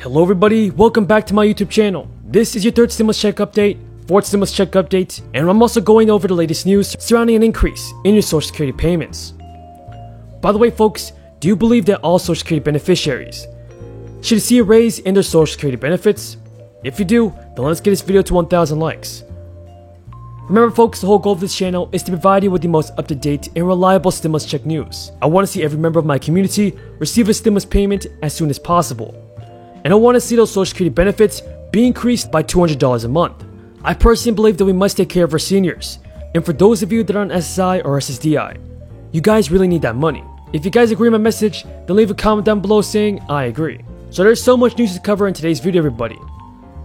Hello everybody, welcome back to my YouTube channel. This is your third stimulus check update, fourth stimulus check update, and I'm also going over the latest news surrounding an increase in your Social Security payments. By the way folks, do you believe that all Social Security beneficiaries should see a raise in their Social Security benefits? If you do, then let's get this video to 1,000 likes. Remember folks, the whole goal of this channel is to provide you with the most up-to-date and reliable stimulus check news. I want to see every member of my community receive a stimulus payment as soon as possible. And I want to see those Social Security benefits be increased by $200 a month. I personally believe that we must take care of our seniors. And for those of you that are on SSI or SSDI, you guys really need that money. If you guys agree with my message, then leave a comment down below saying I agree. So there's so much news to cover in today's video everybody.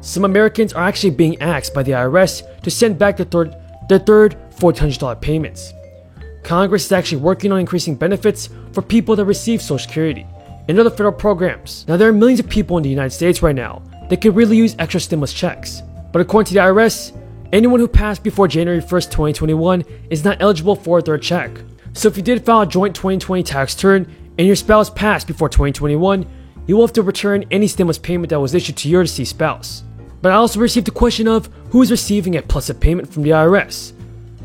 Some Americans are actually being asked by the IRS to send back their third $1,400 payments. Congress is actually working on increasing benefits for people that receive Social Security and other federal programs. Now there are millions of people in the United States right now that could really use extra stimulus checks. But according to the IRS, anyone who passed before January 1st, 2021 is not eligible for a third check. So if you did file a joint 2020 tax return and your spouse passed before 2021, you will have to return any stimulus payment that was issued to your deceased spouse. But I also received the question of who is receiving a plus-up payment from the IRS.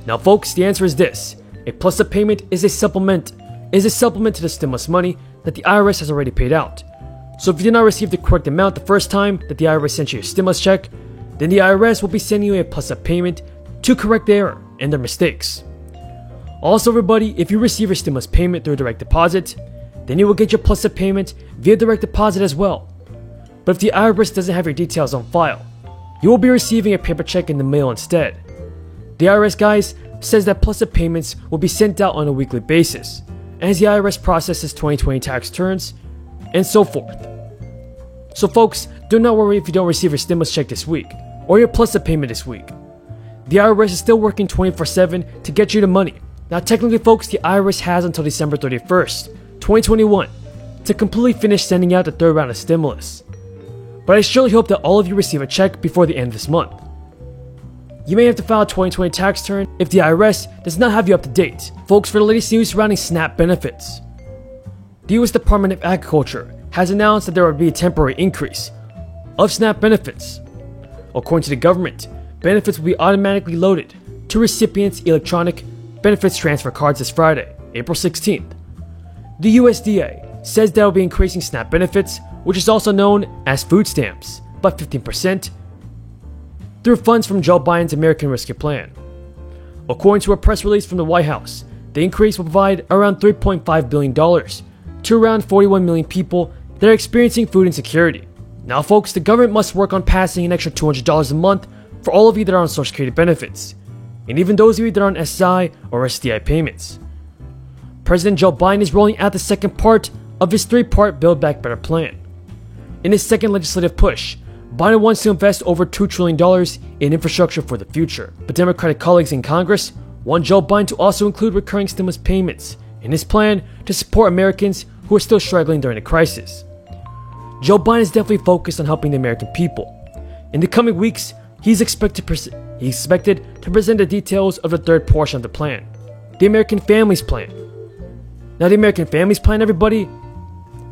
Now folks, the answer is this. A plus-up payment is a supplement to the stimulus money that the IRS has already paid out. So if you did not receive the correct amount the first time that the IRS sent you a stimulus check, then the IRS will be sending you a plus-up payment to correct the error and their mistakes. Also everybody, if you receive your stimulus payment through direct deposit, then you will get your plus-up payment via direct deposit as well. But if the IRS doesn't have your details on file, you will be receiving a paper check in the mail instead. The IRS guys says that plus-up payments will be sent out on a weekly basis, as the IRS processes 2020 tax returns, and so forth. So folks, do not worry if you don't receive your stimulus check this week, or your plus-up payment this week. The IRS is still working 24/7 to get you the money. Now technically folks, the IRS has until December 31st, 2021 to completely finish sending out the third round of stimulus. But I surely hope that all of you receive a check before the end of this month. You may have to file a 2020 tax return if the IRS does not have you up to date. Folks, for the latest news surrounding SNAP benefits, the US Department of Agriculture has announced that there will be a temporary increase of SNAP benefits. According to the government, benefits will be automatically loaded to recipients' electronic benefits transfer cards this Friday, April 16th. The USDA says that it will be increasing SNAP benefits, which is also known as food stamps, by 15%, through funds from Joe Biden's American Rescue Plan. According to a press release from the White House, the increase will provide around $3.5 billion to around 41 million people that are experiencing food insecurity. Now folks, the government must work on passing an extra $200 a month for all of you that are on Social Security benefits, and even those of you that are on SSI or SDI payments. President Joe Biden is rolling out the second part of his three-part Build Back Better plan. In his second legislative push, Biden wants to invest over $2 trillion in infrastructure for the future, but Democratic colleagues in Congress want Joe Biden to also include recurring stimulus payments in his plan to support Americans who are still struggling during the crisis. Joe Biden is definitely focused on helping the American people. In the coming weeks, he's expected to present the details of the third portion of the plan, the American Families Plan. Now the American Families Plan, everybody,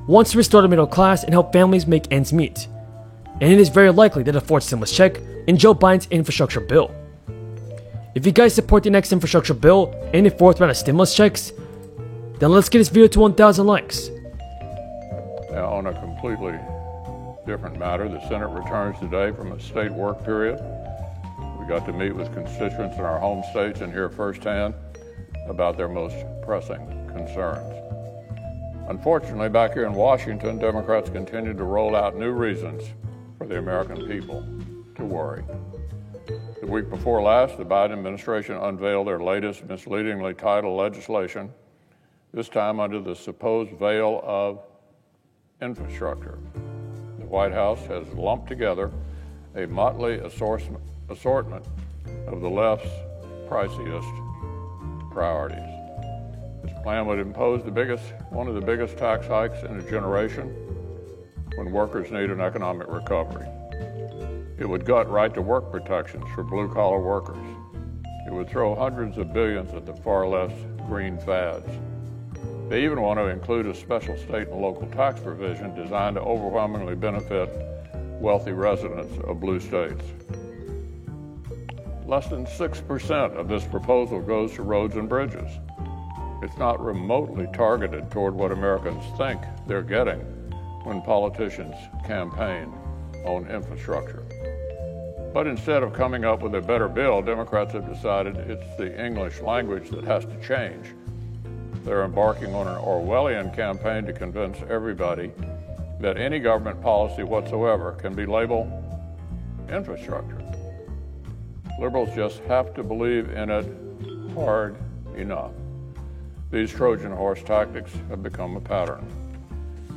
wants to restore the middle class and help families make ends meet. And it is very likely that a fourth stimulus check in Joe Biden's infrastructure bill. If you guys support the next infrastructure bill and a fourth round of stimulus checks, then let's get this video to 1,000 likes. Now, on a completely different matter, the Senate returns today from a state work period. We got to meet with constituents in our home states and hear firsthand about their most pressing concerns. Unfortunately, back here in Washington, Democrats continue to roll out new reasons for the American people to worry. The week before last, the Biden administration unveiled their latest misleadingly titled legislation, this time under the supposed veil of infrastructure. The White House has lumped together a motley assortment of the left's priciest priorities. This plan would impose one of the biggest tax hikes in a generation when workers need an economic recovery. It would gut right-to-work protections for blue-collar workers. It would throw hundreds of billions at the far left's green fads. They even want to include a special state and local tax provision designed to overwhelmingly benefit wealthy residents of blue states. Less than 6% of this proposal goes to roads and bridges. It's not remotely targeted toward what Americans think they're getting when politicians campaign on infrastructure. But instead of coming up with a better bill, Democrats have decided it's the English language that has to change. They're embarking on an Orwellian campaign to convince everybody that any government policy whatsoever can be labeled infrastructure. Liberals just have to believe in it hard enough. These Trojan horse tactics have become a pattern.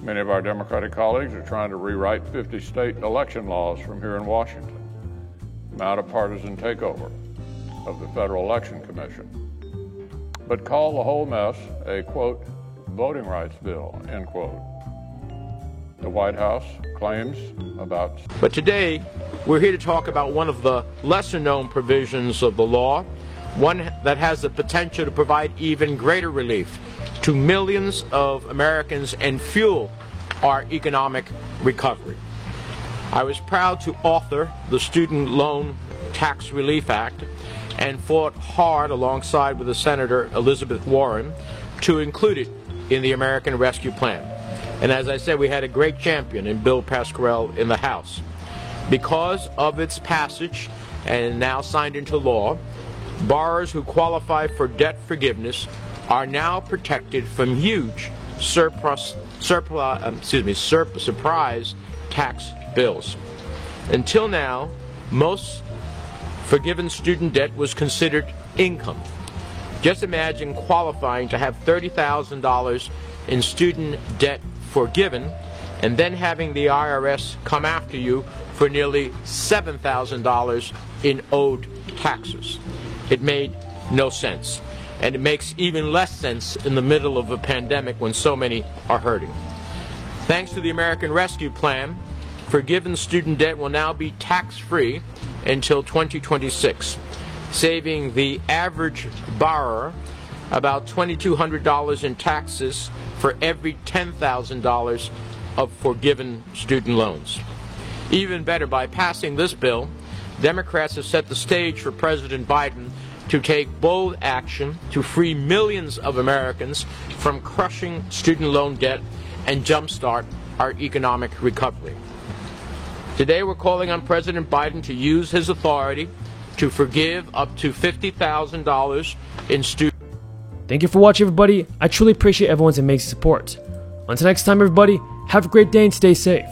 Many of our Democratic colleagues are trying to rewrite 50 state election laws from here in Washington. Mount a partisan takeover of the Federal Election Commission, but call the whole mess a, quote, voting rights bill, end quote. The White House claims about... But today, we're here to talk about one of the lesser-known provisions of the law, one that has the potential to provide even greater relief to millions of Americans and fuel our economic recovery. I was proud to author the Student Loan Tax Relief Act and fought hard alongside with the Senator Elizabeth Warren to include it in the American Rescue Plan. And as I said, we had a great champion in Bill Pascrell in the House. Because of its passage and now signed into law, borrowers who qualify for debt forgiveness are now protected from huge surprise tax bills. Until now, most forgiven student debt was considered income. Just imagine qualifying to have $30,000 in student debt forgiven and then having the IRS come after you for nearly $7,000 in owed taxes. It made no sense. And it makes even less sense in the middle of a pandemic when so many are hurting. Thanks to the American Rescue Plan, forgiven student debt will now be tax-free until 2026, saving the average borrower about $2,200 in taxes for every $10,000 of forgiven student loans. Even better, by passing this bill, Democrats have set the stage for President Biden to take bold action to free millions of Americans from crushing student loan debt and jumpstart our economic recovery. Today we're calling on President Biden to use his authority to forgive up to $50,000 in student. Thank you for watching, everybody. I truly appreciate everyone's amazing support. Until next time, everybody, have a great day and stay safe.